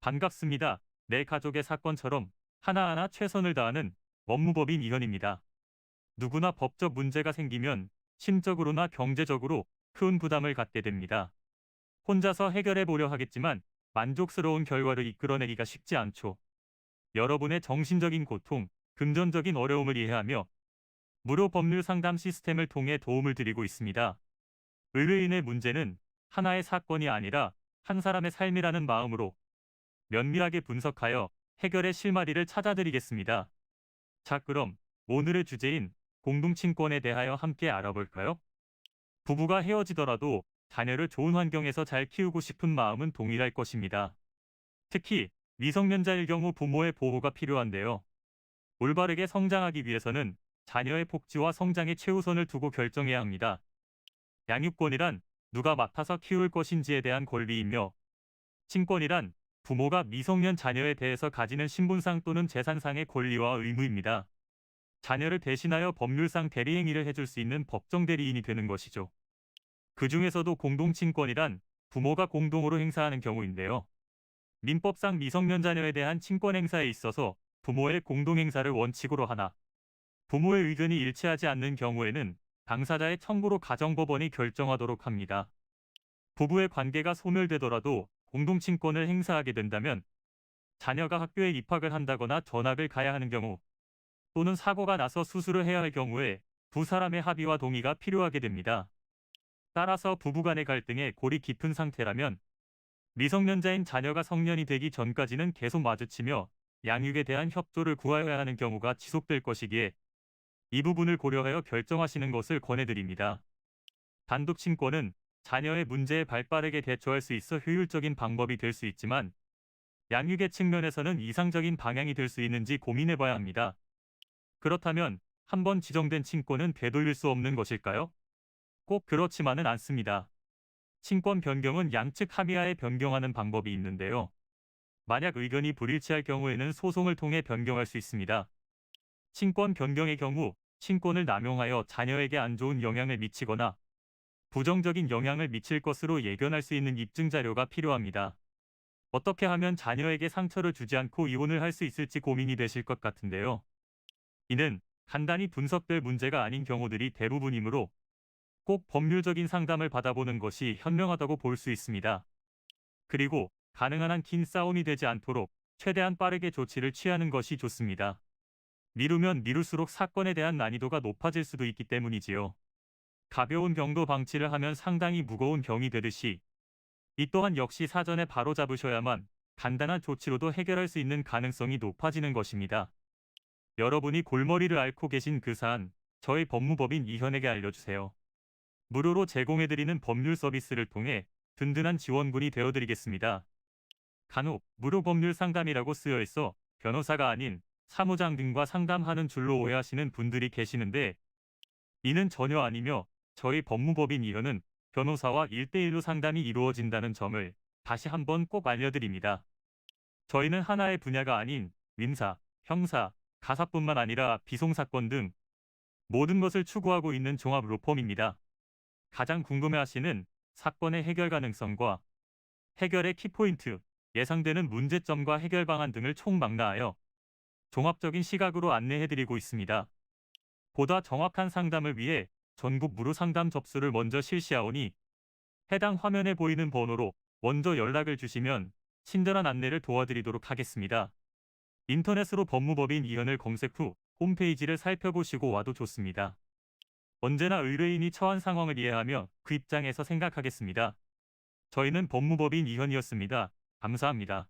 반갑습니다. 내 가족의 사건처럼 하나하나 최선을 다하는 법무법인 이현입니다. 누구나 법적 문제가 생기면 심적으로나 경제적으로 큰 부담을 갖게 됩니다. 혼자서 해결해 보려 하겠지만 만족스러운 결과를 이끌어내기가 쉽지 않죠. 여러분의 정신적인 고통, 금전적인 어려움을 이해하며 무료 법률 상담 시스템을 통해 도움을 드리고 있습니다. 의뢰인의 문제는 하나의 사건이 아니라 한 사람의 삶이라는 마음으로 면밀하게 분석하여 해결의 실마리를 찾아드리겠습니다. 자, 그럼 오늘의 주제인 공동친권에 대하여 함께 알아볼까요? 부부가 헤어지더라도 자녀를 좋은 환경에서 잘 키우고 싶은 마음은 동일할 것입니다. 특히 미성년자일 경우 부모의 보호가 필요한데요. 올바르게 성장하기 위해서는 자녀의 복지와 성장에 최우선을 두고 결정해야 합니다. 양육권이란 누가 맡아서 키울 것인지에 대한 권리이며, 친권이란 부모가 미성년 자녀에 대해서 가지는 신분상 또는 재산상의 권리와 의무입니다. 자녀를 대신하여 법률상 대리행위를 해줄 수 있는 법정 대리인이 되는 것이죠. 그 중에서도 공동친권이란 부모가 공동으로 행사하는 경우인데요. 민법상 미성년 자녀에 대한 친권 행사에 있어서 부모의 공동행사를 원칙으로 하나, 부모의 의견이 일치하지 않는 경우에는 당사자의 청구로 가정법원이 결정하도록 합니다. 부부의 관계가 소멸되더라도 공동친권을 행사하게 된다면 자녀가 학교에 입학을 한다거나 전학을 가야 하는 경우, 또는 사고가 나서 수술을 해야 할 경우에 두 사람의 합의와 동의가 필요하게 됩니다. 따라서 부부간의 갈등에 골이 깊은 상태라면 미성년자인 자녀가 성년이 되기 전까지는 계속 마주치며 양육에 대한 협조를 구하여야 하는 경우가 지속될 것이기에 이 부분을 고려하여 결정하시는 것을 권해드립니다. 단독 친권은 자녀의 문제에 발빠르게 대처할 수 있어 효율적인 방법이 될 수 있지만, 양육의 측면에서는 이상적인 방향이 될 수 있는지 고민해봐야 합니다. 그렇다면 한번 지정된 친권은 되돌릴 수 없는 것일까요? 꼭 그렇지만은 않습니다. 친권 변경은 양측 합의하에 변경하는 방법이 있는데요. 만약 의견이 불일치할 경우에는 소송을 통해 변경할 수 있습니다. 친권 변경의 경우 친권을 남용하여 자녀에게 안 좋은 영향을 미치거나 부정적인 영향을 미칠 것으로 예견할 수 있는 입증 자료가 필요합니다. 어떻게 하면 자녀에게 상처를 주지 않고 이혼을 할 수 있을지 고민이 되실 것 같은데요. 이는 간단히 분석될 문제가 아닌 경우들이 대부분이므로 꼭 법률적인 상담을 받아보는 것이 현명하다고 볼 수 있습니다. 그리고 가능한 한 긴 싸움이 되지 않도록 최대한 빠르게 조치를 취하는 것이 좋습니다. 미루면 미룰수록 사건에 대한 난이도가 높아질 수도 있기 때문이지요. 가벼운 병도 방치를 하면 상당히 무거운 병이 되듯이 이 또한 역시 사전에 바로잡으셔야만 간단한 조치로도 해결할 수 있는 가능성이 높아지는 것입니다. 여러분이 골머리를 앓고 계신 그 사안, 저희 법무법인 이현에게 알려주세요. 무료로 제공해드리는 법률 서비스를 통해 든든한 지원군이 되어드리겠습니다. 간혹 무료 법률 상담이라고 쓰여 있어 변호사가 아닌 사무장 등과 상담하는 줄로 오해하시는 분들이 계시는데, 이는 전혀 아니며 저희 법무법인 이현은 변호사와 1대1로 상담이 이루어진다는 점을 다시 한번 꼭 알려드립니다. 저희는 하나의 분야가 아닌 민사, 형사, 가사뿐만 아니라 비송사건 등 모든 것을 추구하고 있는 종합 로펌입니다. 가장 궁금해하시는 사건의 해결 가능성과 해결의 키포인트, 예상되는 문제점과 해결 방안 등을 총망라하여 종합적인 시각으로 안내해드리고 있습니다. 보다 정확한 상담을 위해 전국 무료 상담 접수를 먼저 실시하오니 해당 화면에 보이는 번호로 먼저 연락을 주시면 친절한 안내를 도와드리도록 하겠습니다. 인터넷으로 법무법인 이현을 검색 후 홈페이지를 살펴보시고 와도 좋습니다. 언제나 의뢰인이 처한 상황을 이해하며 그 입장에서 생각하겠습니다. 저희는 법무법인 이현이었습니다. 감사합니다.